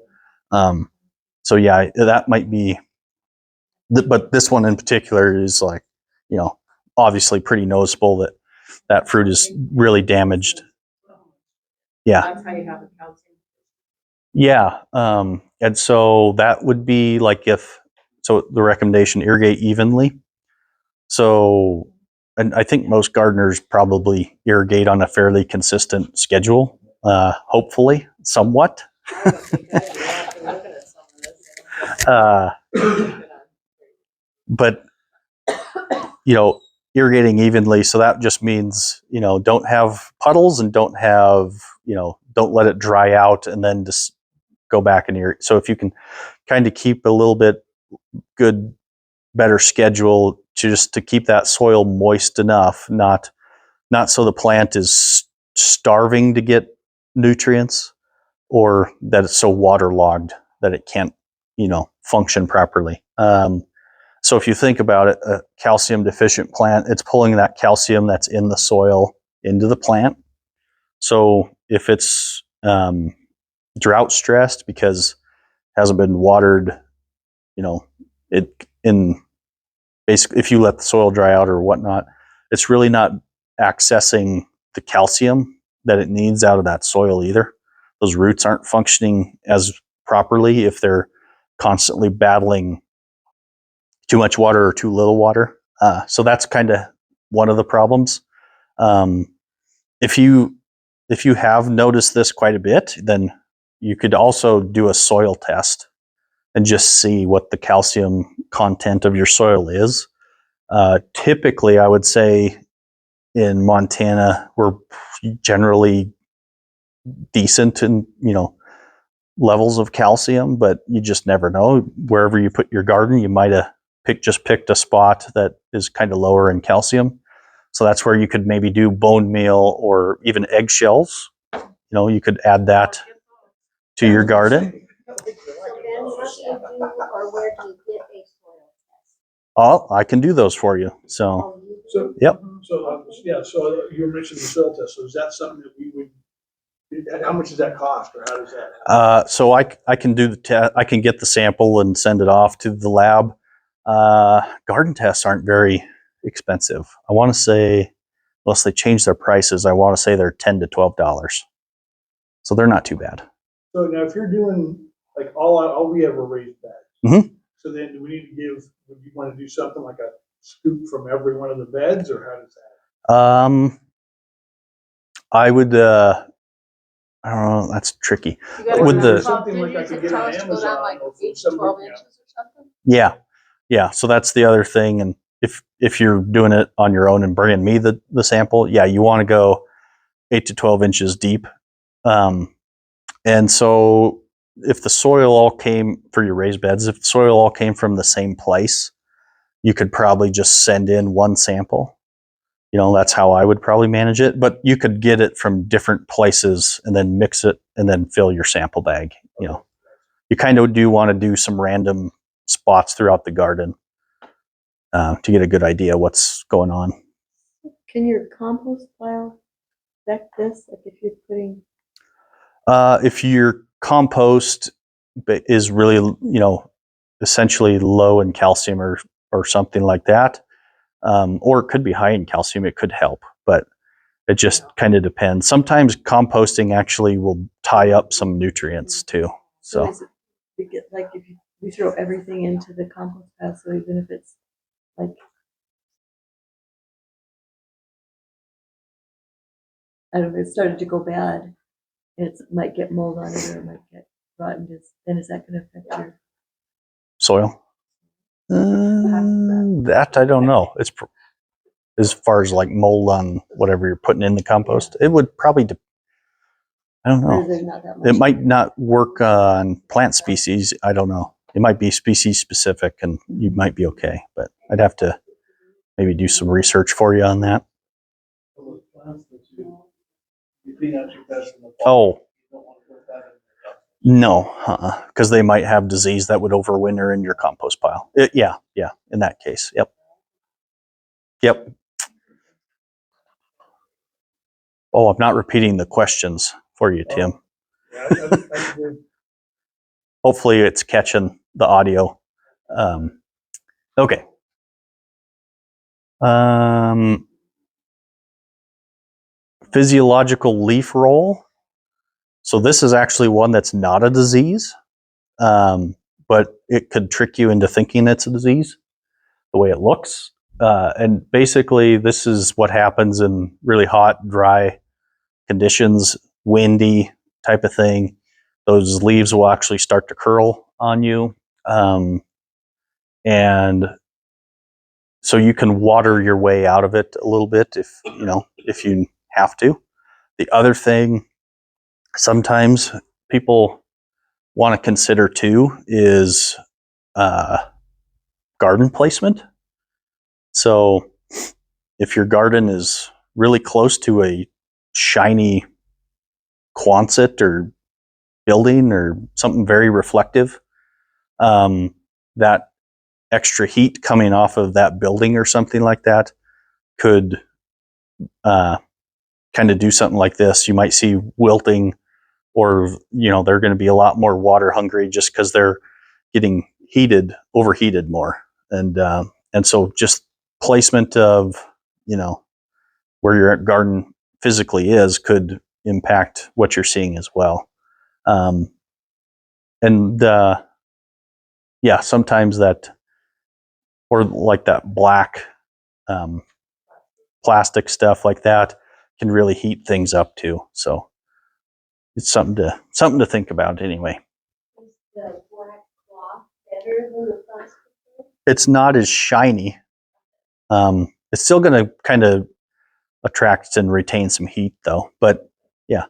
so yeah, that might be, but this one in particular is like, obviously pretty noticeable that fruit is really damaged. Yeah. That's how you have the calcium. Yeah. And so that would be like so the recommendation, irrigate evenly. So, and I think most gardeners probably irrigate on a fairly consistent schedule, hopefully, somewhat. But, irrigating evenly, so that just means, don't have puddles and don't let it dry out and then just go back and irrigate. So if you can kind of keep a little bit better schedule just to keep that soil moist enough, not so the plant is starving to get nutrients, or that it's so waterlogged that it can't, function properly. So if you think about it, a calcium deficient plant, it's pulling that calcium that's in the soil into the plant. So if it's drought stressed because it hasn't been watered. Basically, if you let the soil dry out or whatnot, it's really not accessing the calcium that it needs out of that soil either. Those roots aren't functioning as properly if they're constantly battling too much water or too little water. So that's kind of one of the problems. If you have noticed this quite a bit, then you could also do a soil test and just see what the calcium content of your soil is. Typically, I would say in Montana, we're generally decent in, levels of calcium, but you just never know. Wherever you put your garden, you might have picked a spot that is kind of lower in calcium. So that's where you could maybe do bone meal or even eggshells. You could add that to your garden. So Ben, what do you do, or where do you get a soil test? Oh, I can do those for you. So, Oh, you do? So, yep. So you were mentioning the soil test. So is that something that we would, how much does that cost, or how does that happen? So I can do the test. I can get the sample and send it off to the lab. Garden tests aren't very expensive. I want to say, unless they change their prices, I want to say they're $10 to $12. So they're not too bad. So now if you're doing, like, all we have are raised beds. Mhm. So then do we need to would you want to do something like a scoop from every one of the beds, or how does that? I would, I don't know, that's tricky. You gotta With remember, the- Something like I didn't could you get on tell us to go down like Amazon or 8 to some 12 group, inches or something? Yeah. So that's the other thing. And if you're doing it on your own and bringing me the sample, yeah, you want to go 8 to 12 inches deep. And so if the soil all came for your raised beds, if the soil all came from the same place, you could probably just send in one sample. That's how I would probably manage it. But you could get it from different places and then mix it and then fill your sample bag. You kind of do want to do some random spots throughout the garden to get a good idea what's going on. Can your compost pile affect this? Like if you're putting, If your compost is really, essentially low in calcium or something like that, or it could be high in calcium, it could help, but it just kind of depends. Sometimes composting actually will tie up some nutrients too. So is it like if you throw everything into the compost pile, so even if it's like, I don't know, it started to go bad, it might get mold on it or it might get rotten, then is that going to affect your? soil, that I don't know. It's as far as like mold on whatever you're putting in the compost, it would probably, I don't Or is know. there not that much? It might not work on plant species. I don't know. It might be species specific and you might be okay, but I'd have to maybe do some research for you on that. Those plants that you clean out your beds in the fall, Oh, you don't want to put that in your cup. no, because they might have disease that would overwinter in your compost pile. Yeah, in that case. Yep. Oh, I'm not repeating the questions for you, Tim. Yeah, I agree. Hopefully it's catching the audio. Okay. Physiological leaf roll. So this is actually one that's not a disease, but it could trick you into thinking it's a disease, the way it looks. And basically, this is what happens in really hot, dry conditions, windy type of thing. Those leaves will actually start to curl on you. And so you can water your way out of it a little bit if you have to. The other thing sometimes people want to consider too is garden placement. So if your garden is really close to a shiny Quonset or building or something very reflective, that extra heat coming off of that building or something like that could kind of do something like this. You might see wilting or they're going to be a lot more water hungry just because they're getting overheated more, and so just placement of where your garden physically is could impact what you're seeing as well. Sometimes that, or like that black plastic stuff like that, can really heat things up too. So it's something to think about anyway. Is the black cloth better than the plastic? It's not as shiny. It's still going to kind of attract and retain some heat though, but yeah.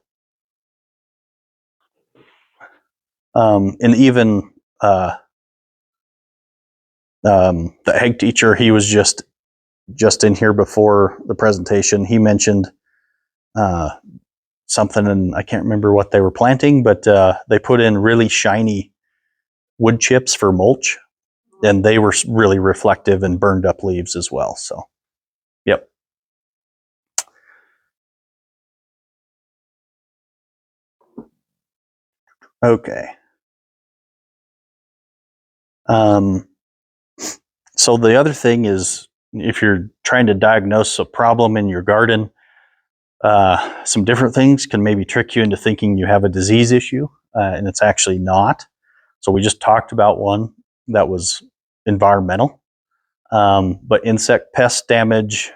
And even the ag teacher, he was just in here before the presentation. He mentioned something, and I can't remember what they were planting, but they put in really shiny wood chips for mulch, and they were really reflective and burned up leaves as well. So, yep. Okay. So the other thing is, if you're trying to diagnose a problem in your garden, some different things can maybe trick you into thinking you have a disease issue, and it's actually not. So we just talked about one that was environmental, but insect pest damage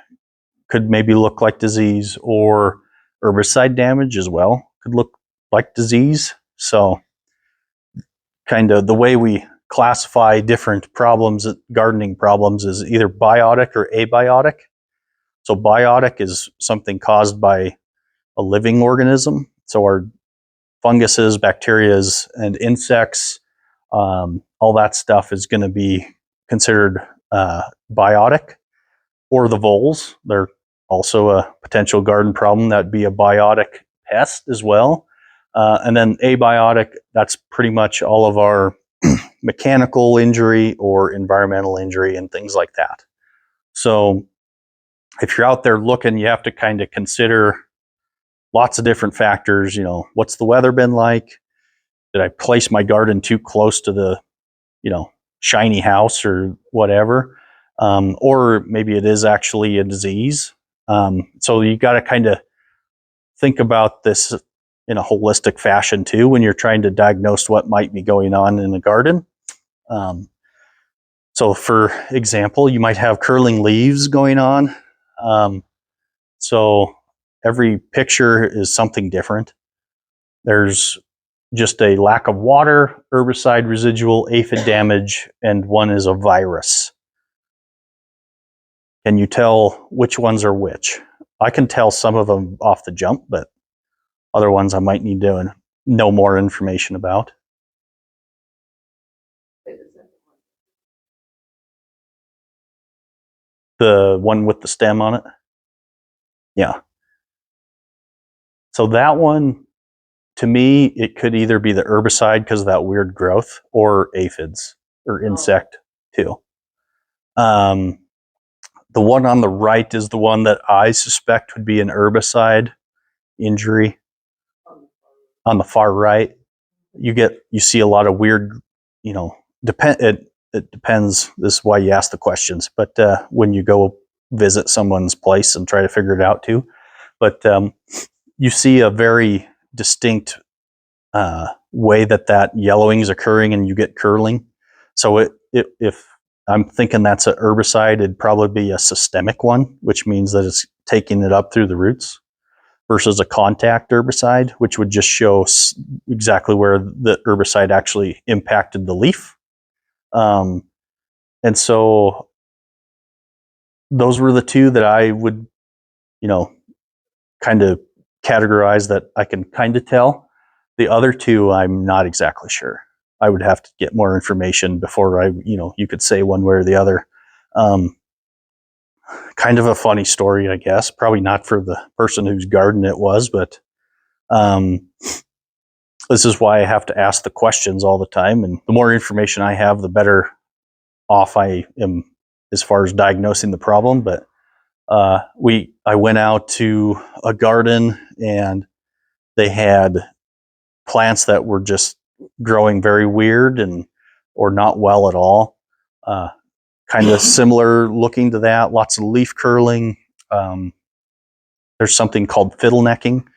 could maybe look like disease, or herbicide damage as well could look like disease. So kind of the way we classify different problems, gardening problems, is either biotic or abiotic. So biotic is something caused by a living organism. So our funguses, bacterias, and insects, all that stuff is going to be considered biotic. Or the voles, they're also a potential garden problem. That'd be a biotic pest as well. And then abiotic, that's pretty much all of our mechanical injury or environmental injury and things like that. So if you're out there looking, you have to kind of consider lots of different factors. What's the weather been like? Did I place my garden too close to the, shiny house or whatever? Or maybe it is actually a disease. So you got to kind of think about this in a holistic fashion too, when you're trying to diagnose what might be going on in the garden. So for example, you might have curling leaves going on. So every picture is something different. There's just a lack of water, herbicide residual, aphid damage, and one is a virus. Can you tell which ones are which? I can tell some of them off the jump, but other ones I might need to know more information about. The one with the stem on it? Yeah. So that one, to me, it could either be the herbicide because of that weird growth, or aphids or insect too. The one on the right is the one that I suspect would be an herbicide injury. On the far right, you see a lot of weird, it depends. This is why you ask the questions. But when you go visit someone's place and try to figure it out too, but you see a very distinct way that yellowing is occurring, and you get curling. So if I'm thinking that's an herbicide, it'd probably be a systemic one, which means that it's taking it up through the roots, versus a contact herbicide, which would just show exactly where the herbicide actually impacted the leaf. And so those were the two that I would, kind of categorize that I can kind of tell. The other two, I'm not exactly sure. I would have to get more information before you could say one way or the other. Kind of a funny story, I guess. Probably not for the person whose garden it was, but this is why I have to ask the questions all the time. And the more information I have, the better off I am as far as diagnosing the problem. But I went out to a garden, and they had plants that were just growing very weird or not well at all. Kind of similar looking to that. Lots of leaf curling. There's something called fiddle necking.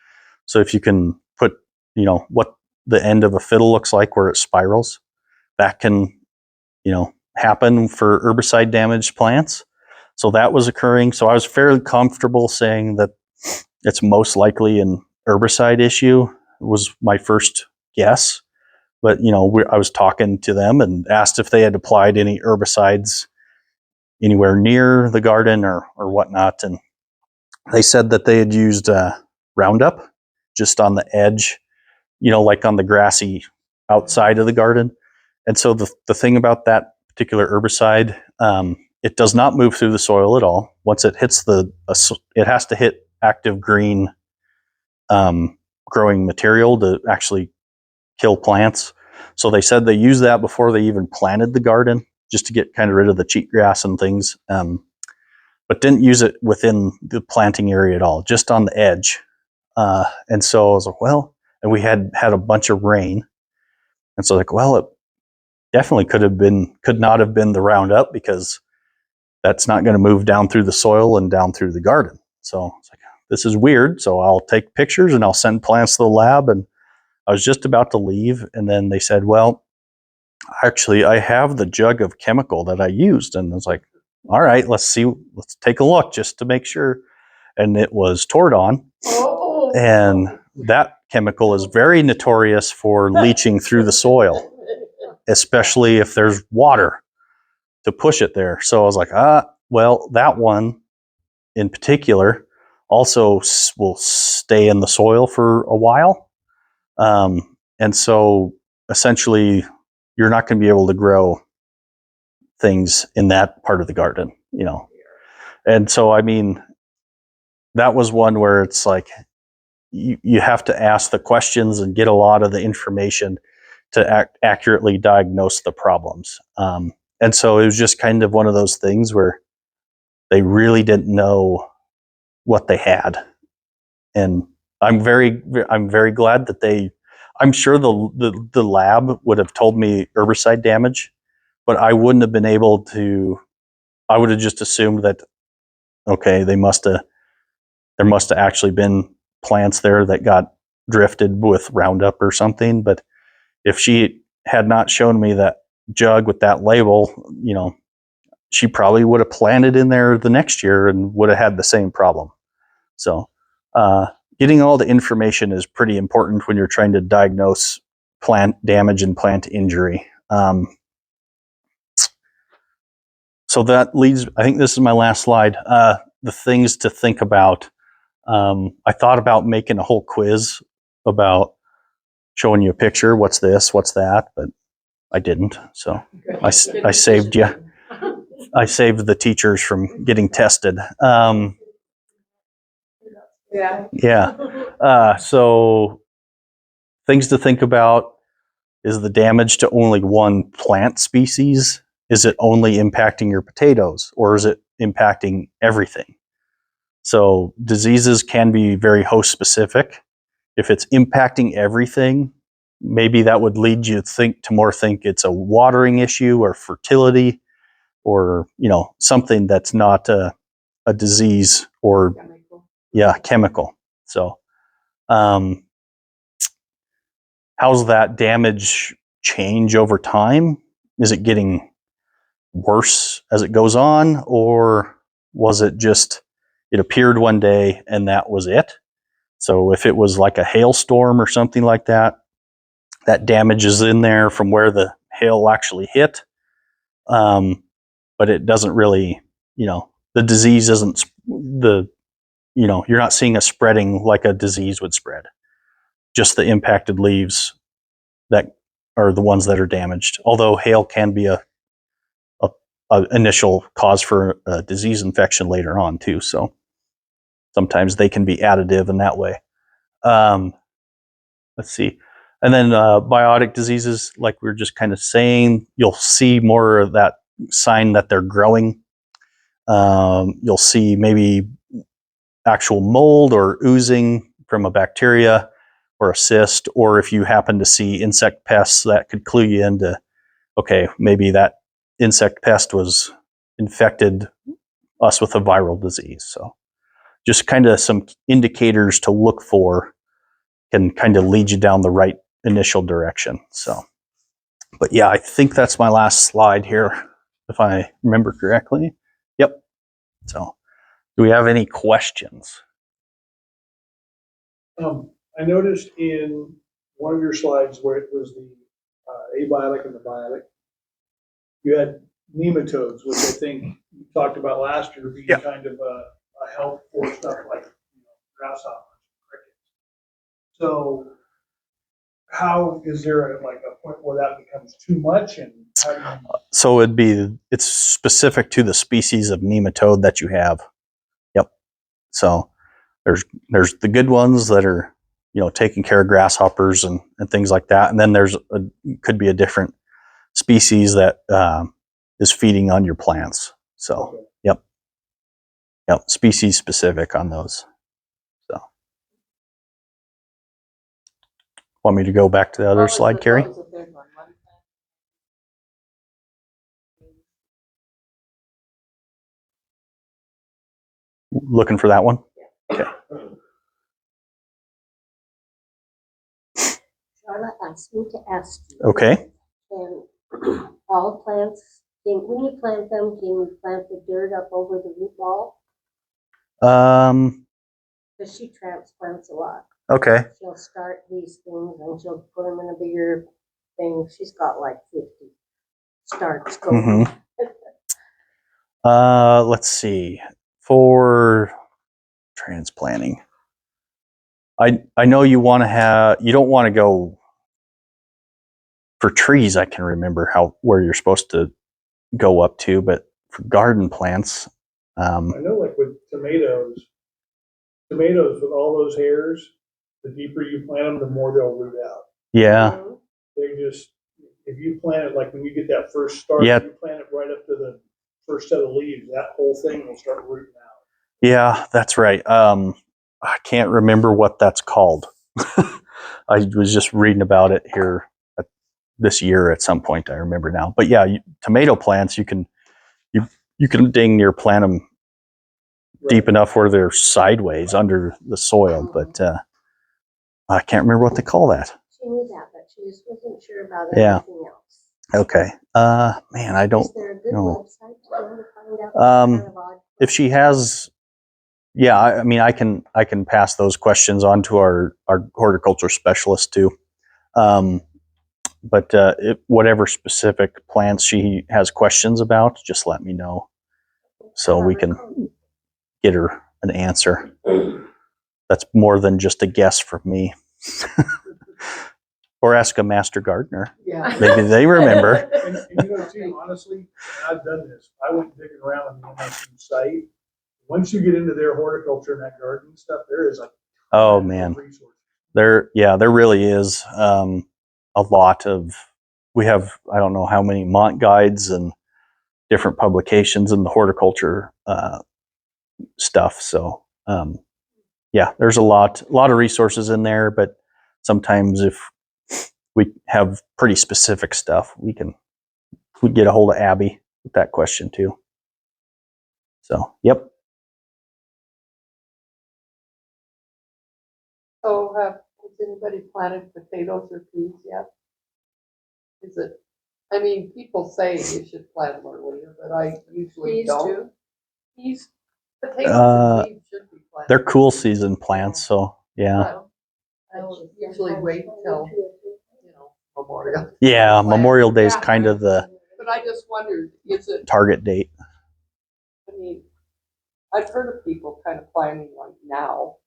So if you can put, what the end of a fiddle looks like where it spirals, that can, happen for herbicide damaged plants. So that was occurring. So I was fairly comfortable saying that it's most likely an herbicide issue, was my first guess. But, I was talking to them and asked if they had applied any herbicides anywhere near the garden or whatnot. And they said that they had used Roundup just on the edge, like on the grassy outside of the garden. And so the thing about that particular herbicide, it does not move through the soil at all. Once it hits it has to hit active green growing material to actually kill plants. So they said they used that before they even planted the garden, just to get kind of rid of the cheatgrass and things, but didn't use it within the planting area at all, just on the edge. And so I was like, well, and we had a bunch of rain. And so like, well, it definitely could not have been the Roundup, because that's not going to move down through the soil and down through the garden. So it's like, this is weird. So I'll take pictures and I'll send plants to the lab. And I was just about to leave. And then they said, well, actually, I have the jug of chemical that I used. And I was like, all right, let's take a look just to make sure. And it was Tordon. Oh. And that chemical is very notorious for leaching through the soil, especially if there's water to push it there. So I was like, well, that one in particular also will stay in the soil for a while. And so essentially, you're not going to be able to grow things in that part of the garden, And so, I mean, that was one where it's like, you have to ask the questions and get a lot of the information to accurately diagnose the problems. And so it was just kind of one of those things where they really didn't know what they had. And I'm very glad that I'm sure the lab would have told me herbicide damage, but I wouldn't have been able to. I would have just assumed that, okay, there must have actually been plants there that got drifted with Roundup or something. But if she had not shown me that jug with that label, she probably would have planted in there the next year and would have had the same problem. So getting all the information is pretty important when you're trying to diagnose plant damage and plant injury. So that leads, I think this is my last slide, the things to think about. I thought about making a whole quiz about showing you a picture, what's this, what's that, but I didn't. So I saved you. I saved the teachers from getting tested. Yeah. So things to think about is the damage to only one plant species. Is it only impacting your potatoes, or is it impacting everything? So diseases can be very host specific. If it's impacting everything, maybe that would lead you to think it's a watering issue or fertility, or something that's not a disease or chemical. So how's that damage change over time? Is it getting worse as it goes on, or was it just it appeared one day and that was it? So if it was like a hailstorm or something like that, that damage is in there from where the hail actually hit, but it doesn't really, the disease isn't you're not seeing a spreading like a disease would spread. Just the impacted leaves that are the ones that are damaged. Although hail can be a initial cause for a disease infection later on too. So sometimes they can be additive in that way. Let's see. And then biotic diseases, like we were just kind of saying, you'll see more of that sign that they're growing. You'll see maybe actual mold or oozing from a bacteria, or a cyst, or if you happen to see insect pests, that could clue you into, okay, maybe that insect pest was infected us with a viral disease. So just kind of some indicators to look for can kind of lead you down the right initial direction. So, but yeah, I think that's my last slide here, if I remember correctly. Yep. So do we have any questions? I noticed in one of your slides where it was the abiotic and the biotic, you had nematodes, which I think you talked about last year being kind of a help for stuff like grasshoppers and crickets. So how is there like a point where that becomes too much, and how do you... So it's specific to the species of nematode that you have. Yep. So there's the good ones that are, taking care of grasshoppers and things like that. And then could be a different species that is feeding on your plants. So, okay. Yep. Species specific on those. So, want me to go back to the other slide, Carrie? What was the third one? What is that? Looking for that one? Okay. Charlotte asked me to ask you. Okay. And all plants, when you plant them, can you plant the dirt up over the root ball? Because she transplants a lot. Okay. She'll start these things and she'll put them in a bigger thing. She's got like 50 starts going. Let's see. For transplanting, I know you don't want to go for trees. I can remember where you're supposed to go up to, but for garden plants, I know, like with tomatoes with all those hairs, the deeper you plant them, the more they'll root out. Yeah. They just, if you plant it, like when you get that first start, Yeah. you plant it right up to the first set of leaves, that whole thing will start rooting out. Yeah, that's right. I can't remember what that's called. I was just reading about it here this year at some point. I remember now. But yeah, tomato plants, you can dang near plant them deep enough where they're sideways under the soil. But I can't remember what they call that. She knew that, but she just wasn't sure about Yeah. anything else. Okay. Man, I don't Is there a good know. website to go to find out? Kind of odd. If she has, yeah, I mean, I can pass those questions on to our horticulture specialist too. But whatever specific plants she has questions about, just let me know so we can get her an answer. That's more than just a guess from me. Or ask a master gardener. Yeah. Maybe they remember. And too, honestly, I've done this. I went digging around on the MSU site. Once you get into their horticulture and that gardening stuff, there is like resources. There really is a lot of. We have, I don't know how many Mont guides and different publications in the horticulture stuff. So there's a lot of resources in there, but sometimes if we have pretty specific stuff, we get a hold of Abby with that question too. So, yep. So has anybody planted potatoes or peas yet? I mean, people say you should plant them earlier, but I usually Peas don't. too? Peas, potatoes and peas should be planted. They're cool season plants, so yeah. I usually wait till, Memorial. Yeah, Memorial Day is kind of the But I just wondered, is it, target date. I mean, I've heard of people kind of planting like now,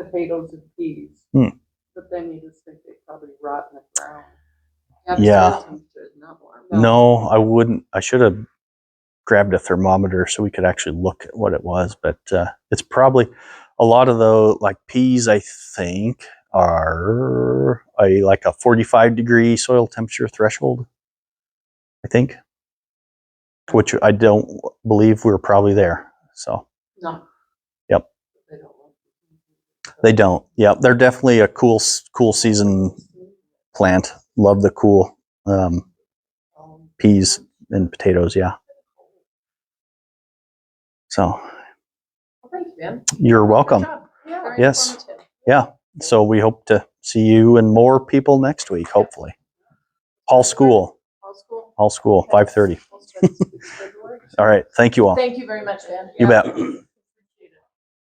potatoes and peas. But then you just think they probably rot in the ground. Yeah. Not warm. No, I wouldn't. I should have grabbed a thermometer so we could actually look at what it was. But it's probably a lot of the like peas, I think, are like a 45-degree soil temperature threshold, I think, which I don't believe we're probably there. So, No. yep. They don't They don't. Yeah, they're definitely a cool season plant. Love the cool peas and potatoes. Yeah. So Well, thank you, Ben. you're welcome. Good job. Yeah, very Yes. informative. Yeah. So we hope to see you and more people next week, hopefully. Hall School. All school. 5:30. All spread the word. All right. Thank you all. Thank you very much, Ben. You Yeah. bet.